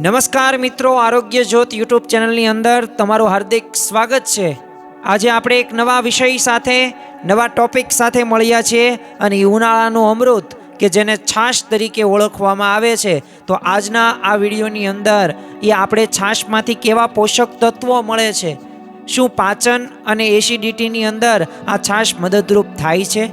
નમસ્કાર મિત્રો, આરોગ્ય જ્યોત યુટ્યુબ ચેનલની અંદર તમારું હાર્દિક સ્વાગત છે। આજે આપણે એક નવા વિષય સાથે નવા ટોપિક સાથે મળ્યા છીએ અને ઉનાળાનું અમૃત કે જેને છાશ તરીકે ઓળખવામાં આવે છે। તો આજના આ વિડીયોની અંદર આપણે છાશમાંથી કેવા પોષક તત્વો મળે છે, શું પાચન અને એસિડિટીની અંદર આ છાશ મદદરૂપ થાય છે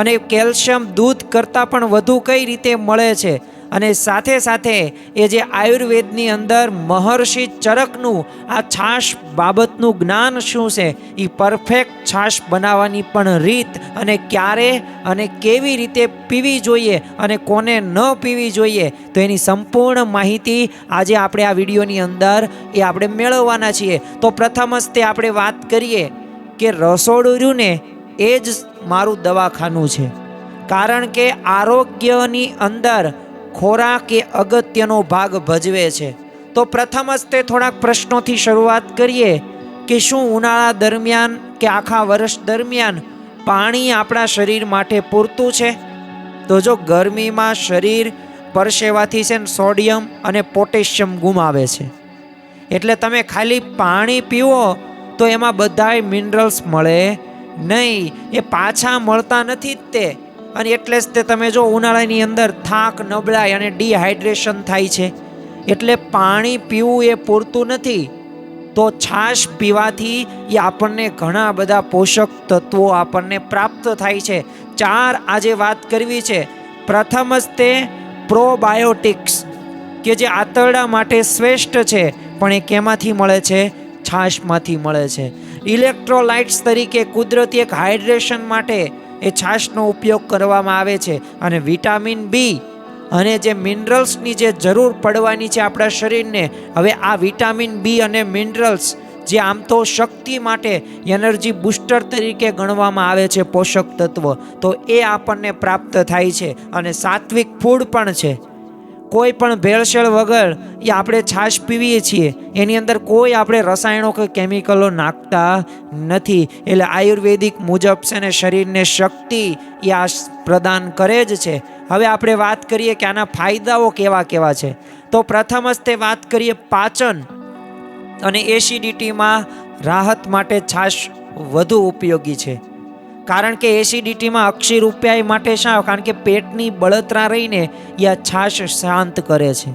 અને કેલ્શિયમ દૂધ કરતાં પણ વધુ કઈ રીતે મળે છે અને સાથે સાથે એ જે આયુર્વેદની અંદર મહર્ષિ ચરકનું આ છાશ બાબતનું જ્ઞાન શું છે, એ પરફેક્ટ છાશ બનાવવાની પણ રીત અને ક્યારે અને કેવી રીતે પીવી જોઈએ અને કોને ન પીવી જોઈએ, તો એની સંપૂર્ણ માહિતી આજે આપણે આ વિડીયોની અંદર આપણે મેળવવાના છીએ। તો પ્રથમ જ તે આપણે વાત કરીએ કે રસોડું રહ્યું ને એ જ મારું દવાખાનું છે, કારણ કે આરોગ્યની અંદર ખોરાક એ અગત્યનો ભાગ ભજવે છે। તો પ્રથમ જ તે થોડાક પ્રશ્નોથી શરૂઆત કરીએ કે શું ઉનાળા દરમિયાન કે આખા વર્ષ દરમિયાન પાણી આપણા શરીર માટે પૂરતું છે? તો જો ગરમીમાં શરીર પરસેવાથી છે સોડિયમ અને પોટેશિયમ ગુમાવે છે, એટલે તમે ખાલી પાણી પીવો તો એમાં બધાય મિનરલ્સ મળે નહીં, એ પાછા મળતા નથી જ તે, અને એટલે જ તે તમે જો ઉનાળાની અંદર થાક, નબળાઈ અને ડિહાઇડ્રેશન થાય છે, એટલે પાણી પીવું એ પૂરતું નથી। તો છાશ પીવાથી એ આપણને ઘણા બધા પોષક તત્વો આપણને પ્રાપ્ત થાય છે। 4 આજે વાત કરવી છે। પ્રથમ જ તે પ્રોબાયોટિક્સ કે જે આંતરડા માટે શ્રેષ્ઠ છે, પણ એ કેમાંથી મળે છે? છાશમાંથી મળે છે। ઇલેક્ટ્રોલાઇટ્સ તરીકે કુદરતી એક હાઇડ્રેશન માટે એ છાશનો ઉપયોગ કરવામાં આવે છે, અને વિટામિન બી અને જે મિનરલ્સની જે જરૂર પડવાની છે આપણા શરીરને, હવે આ વિટામિન બી અને મિનરલ્સ જે આમ તો શક્તિ માટે એનર્જી બૂસ્ટર તરીકે ગણવામાં આવે છે પોષક તત્વ, તો એ આપણને પ્રાપ્ત થાય છે, અને સાત્વિક ફૂડ પણ છે। કોઈ પણ ભેળસેળ વગર એ આપણે છાશ પીવીએ છીએ, એની અંદર કોઈ આપણે રસાયણો કે કેમિકલો નાખતા નથી, એટલે આયુર્વેદિક મુજબ છે ને શરીરને શક્તિ એ આ પ્રદાન કરે જ છે। હવે આપણે વાત કરીએ કે આના ફાયદાઓ કેવા કેવા છે। તો પ્રથમ જ તે વાત કરીએ પાચન અને એસિડિટીમાં રાહત માટે છાશ વધુ ઉપયોગી છે, કારણ કે એસિડિટીમાં અક્ષીર ઉપાય માટે શા? કારણ કે પેટની બળતરા રહીને આ છાશ શાંત કરે છે।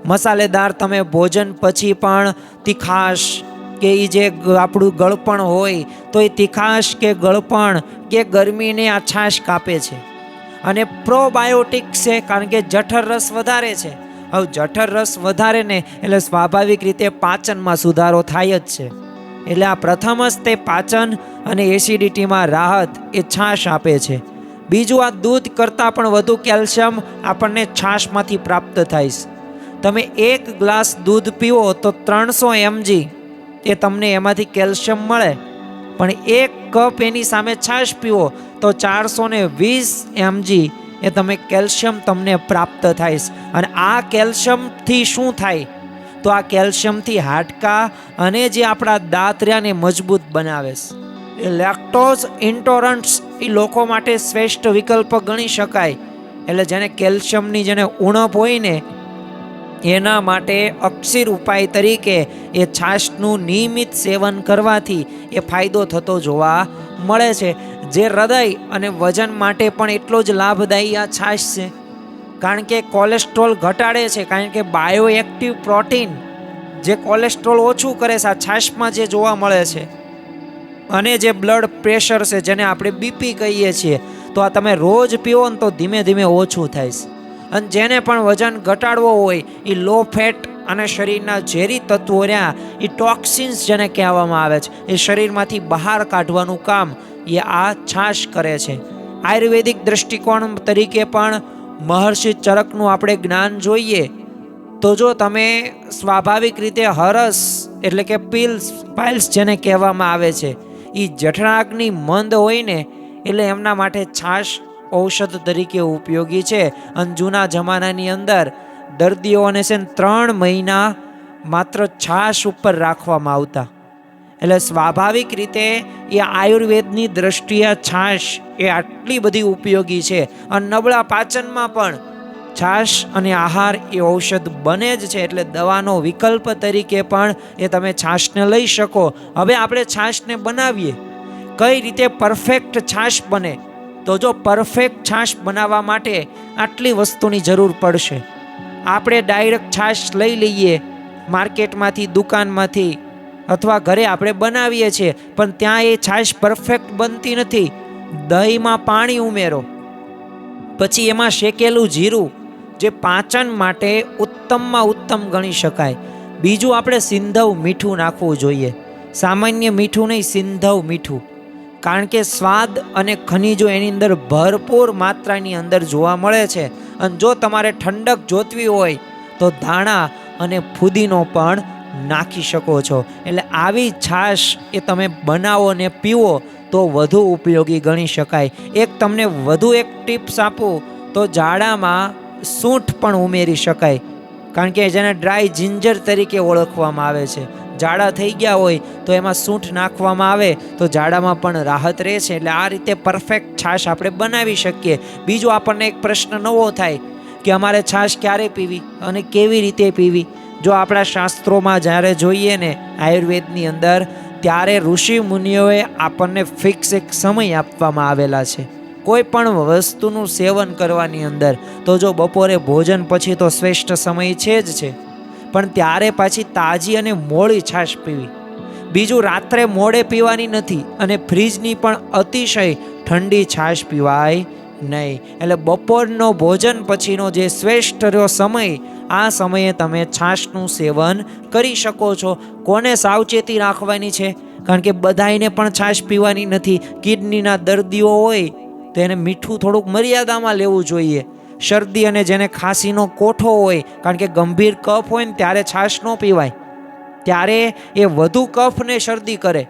મસાલેદાર તમે ભોજન પછી પણ તીખાશ કે એ જે આપણું ગળપણ હોય, તો એ તીખાશ કે ગળપણ કે ગરમીને આ છાશ કાપે છે। અને પ્રોબાયોટિક્સ છે, કારણ કે જઠર રસ વધારે છે। હવે જઠર રસ વધારે ને એટલે સ્વાભાવિક રીતે પાચનમાં સુધારો થાય જ છે, એટલે આ પ્રથમ જ તે પાચન અને એસિડિટીમાં રાહત એ છાશ આપે છે। બીજું, આ દૂધ કરતાં પણ વધુ કેલ્શિયમ આપણને છાશમાંથી પ્રાપ્ત થાય છે। તમે 1 ગ્લાસ દૂધ પીવો તો 300 mg એ તમને એમાંથી કેલ્શિયમ મળે, પણ 1 કપ એની સામે છાશ પીવો તો 420 mg એ તમે કેલ્શિયમ તમને પ્રાપ્ત થાય છે। અને આ કેલ્શિયમથી શું થાય? તો આ કેલ્શિયમથી હાડકાં અને જે આપણા દાંત રહ્યાને મજબૂત બનાવે છે। એ લેક્ટોઝ ઇન્ટોલરન્સ એ લોકો માટે શ્રેષ્ઠ વિકલ્પ ગણી શકાય, એટલે જેને કેલ્શિયમની જેને ઉણપ હોય ને એના માટે અક્ષીર ઉપાય તરીકે એ છાશનું નિયમિત સેવન કરવાથી એ ફાયદો થતો જોવા મળે છે। જે હૃદય અને વજન માટે પણ એટલો જ લાભદાયી આ છાશ છે, કારણ કે કોલેસ્ટ્રોલ ઘટાડે છે, કારણ કે બાયો એક્ટિવ પ્રોટીન જે કોલેસ્ટ્રોલ ઓછું કરે છે આ છાશમાં જે જોવા મળે છે। અને જે બ્લડ પ્રેશર છે, જેને આપણે બીપી કહીએ છીએ, તો આ તમે રોજ પીવો ને તો ધીમે ધીમે ઓછું થાય છે। અને જેને પણ વજન ઘટાડવો હોય એ લો ફેટ અને શરીરના ઝેરી તત્વો રહ્યા એ ટોક્સિન્સ જેને કહેવામાં આવે છે, એ શરીરમાંથી બહાર કાઢવાનું કામ એ આ છાશ કરે છે। આયુર્વેદિક દ્રષ્ટિકોણ તરીકે પણ મહર્ષિ ચરકનું આપણે જ્ઞાન જોઈએ તો જો તમે સ્વાભાવિક રીતે હરસ એટલે કે પાઇલ્સ જેને કહેવામાં આવે છે, એ જઠરાગ્નિ મંદ હોય ને એટલે એમના માટે છાશ ઔષધ તરીકે ઉપયોગી છે। અને જૂના જમાનાની અંદર દર્દીઓને છે 3 મહિના માત્ર છાશ ઉપર રાખવામાં આવતા, એટલે સ્વાભાવિક રીતે એ આયુર્વેદની દ્રષ્ટિએ છાશ એ આટલી બધી ઉપયોગી છે। અને નબળા પાચનમાં પણ છાશ અને આહાર એ ઔષધ બને જ છે, એટલે દવાનો વિકલ્પ તરીકે પણ એ તમે છાશને લઈ શકો. હવે આપણે છાશને બનાવીએ, કઈ રીતે પરફેક્ટ છાશ બને? તો જો પરફેક્ટ છાશ બનાવવા માટે આટલી વસ્તુની જરૂર પડશે. આપણે ડાયરેક્ટ છાશ લઈ લઈએ માર્કેટમાંથી, દુકાનમાંથી, અથવા ઘરે આપણે બનાવીએ છીએ, પણ ત્યાં એ છાશ પરફેક્ટ બનતી નથી. દહીંમાં પાણી ઉમેરો, પછી એમાં શેકેલું જીરું, જે પાચન માટે ઉત્તમમાં ઉત્તમ ગણી શકાય. બીજું, આપણે સિંધવ મીઠું નાખવું જોઈએ. સામાન્ય મીઠું નહીં, સિંધવ મીઠું. કારણ કે સ્વાદ અને ખનિજો એની અંદર ભરપૂર માત્રાની અંદર જોવા મળે છે. અને જો તમારે ઠંડક જોતવી હોય તો ધાણા અને ફુદીનો પણ નાખી શકો છો. એટલે આવી છાશ એ તમે બનાવો ને પીવો તો વધુ ઉપયોગી ગણી શકાય. એક તમને વધુ એક ટિપ્સ આપું તો જાડામાં સૂંઠ પણ ઉમેરી શકાય, કારણ કે જેને ડ્રાય જિંજર તરીકે ઓળખવામાં આવે છે. જાડા થઈ ગયા હોય તો એમાં સૂંઠ નાખવામાં આવે તો જાડામાં પણ રાહત રહે છે. એટલે આ રીતે પરફેક્ટ છાશ આપણે બનાવી શકીએ. બીજું, આપણને એક પ્રશ્ન નવો થાય કે અમારે છાશ ક્યારે પીવી અને કેવી રીતે પીવી? જો આપણા શાસ્ત્રોમાં જ્યારે જોઈએ ને, આયુર્વેદની અંદર, ત્યારે ઋષિ મુનિઓએ આપણને ફિક્સ એક સમય આપવામાં આવેલા છે કોઈ પણ વસ્તુનું સેવન કરવાની અંદર. તો જો બપોરે ભોજન પછી તો શ્રેષ્ઠ સમય છે જ છે, પણ ત્યારે પાછી તાજી અને મોડી છાશ પીવી. બીજું, રાત્રે મોડે પીવાની નથી, અને ફ્રીજની પણ અતિશય ઠંડી છાશ પીવાય નહીં. એટલે બપોરનો ભોજન પછીનો જે શ્રેષ્ઠ રહ્યો સમય, આ સમયે તમે છાશનું સેવન કરી શકો છો. કોને સાવચેતી રાખવાની છે? કારણ કે બધાઈને પણ છાશ પીવાની નથી. કિડનીના દર્દીઓ હોય તો એને મીઠું થોડુંક મર્યાદામાં લેવું જોઈએ. શરદી અને જેને ખાંસીનો કોઠો હોય, કારણ કે ગંભીર કફ હોય ને ત્યારે છાશ ન પીવાય, ત્યારે એ વધુ કફ ને શરદી કરે.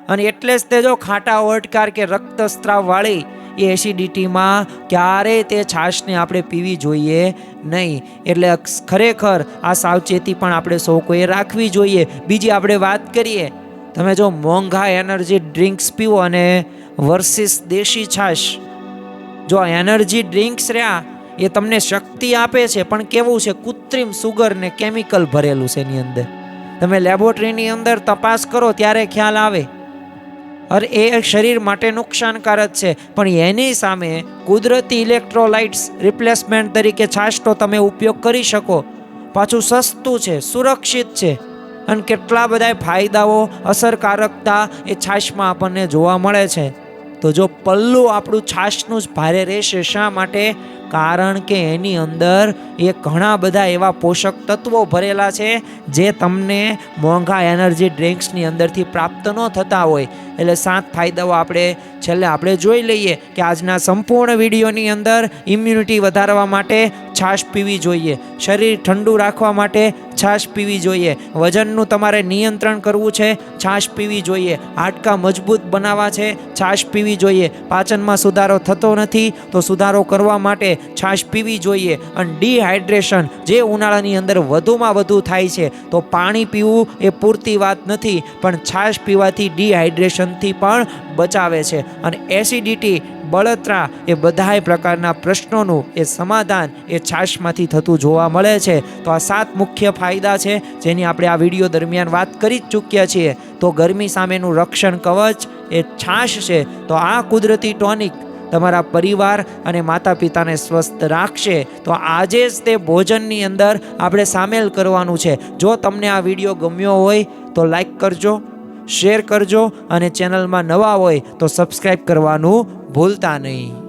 અને એટલે જ તે જો ખાટા ઓડકાર કે રક્તસ્રાવવાળી એ એસિડિટીમાં ક્યારેય તે છાશને આપણે પીવી જોઈએ નહીં. એટલે ખરેખર આ સાવચેતી પણ આપણે સૌ કોઈએ રાખવી જોઈએ. બીજી આપણે વાત કરીએ, તમે જો મોંઘા એનર્જી ડ્રિંક્સ પીવો અને વર્સિસ દેશી છાશ, જો એનર્જી ડ્રિંક્સ રહ્યા એ તમને શક્તિ આપે છે, પણ કેવું છે? કૃત્રિમ સુગર ને કેમિકલ ભરેલું છે એની અંદર. તમે લેબોરેટરીની અંદર તપાસ કરો ત્યારે ખ્યાલ આવે. અરે એ શરીર માટે નુકસાનકારક છે, પણ એની સામે કુદરતી ઇલેક્ટ્રોલાઇટ્સ રિપ્લેસમેન્ટ તરીકે છાશ તો તમે ઉપયોગ કરી શકો. પાછું સસ્તું છે, સુરક્ષિત છે, અને કેટલા બધા ફાયદાઓ, અસરકારકતા એ છાશમાં આપણને જોવા મળે છે. તો જો પલ્લું આપણું છાશનું જ ભારે રહેશે. શા માટે? કારણ કે એની અંદર એ ઘણા બધા એવા પોષક તત્વો ભરેલા છે જે તમને મોંઘા એનર્જી ડ્રિંક્સની અંદરથી પ્રાપ્ત ન થતા હોય. એટલે 7 ફાયદાઓ આપણે છેલ્લે આપણે જોઈ લઈએ કે આજના સંપૂર્ણ વિડીયોની અંદર ઇમ્યુનિટી વધારવા માટે છાશ પીવી જોઈએ, શરીર ઠંડુ રાખવા માટે છાશ પીવી જોઈએ, વજનનું તમારે નિયંત્રણ કરવું છે, છાશ પીવી જોઈએ, હાડકાં મજબૂત બનાવવા છે, છાશ પીવી જોઈએ, પાચનમાં સુધારો થતો નથી તો સુધારો કરવા માટે છાશ પીવી જોઈએ. અને ડિહાઇડ્રેશન જે ઉનાળાની અંદર વધુમાં વધુ થાય છે, તો પાણી પીવું એ પૂરતી વાત નથી, પણ છાશ પીવાથી ડિહાઇડ્રેશનથી પણ બચાવે છે. અને એસિડિટી, બળતરા એ બધાય પ્રકારના પ્રશ્નોનું એ સમાધાન એ છાશમાંથી થતું જોવા મળે છે. તો આ 7 મુખ્ય ફાયદા છે જેની આપણે આ વિડીયો દરમિયાન વાત કરી જ ચૂક્યા છીએ. તો ગરમી સામેનું રક્ષણ કવચ એ છાશ છે. તો આ કુદરતી ટોનિક તમારા પરિવાર અને માતા પિતાને સ્વસ્થ રાખશે. તો આજે જ તે ભોજનની અંદર આપણે સામેલ કરવાનું છે. જો તમને આ વિડીયો ગમ્યો હોય તો લાઈક કરજો, શેર કરજો, અને ચેનલમાં નવા હોય તો સબસ્ક્રાઈબ કરવાનું ભૂલતા નહીં.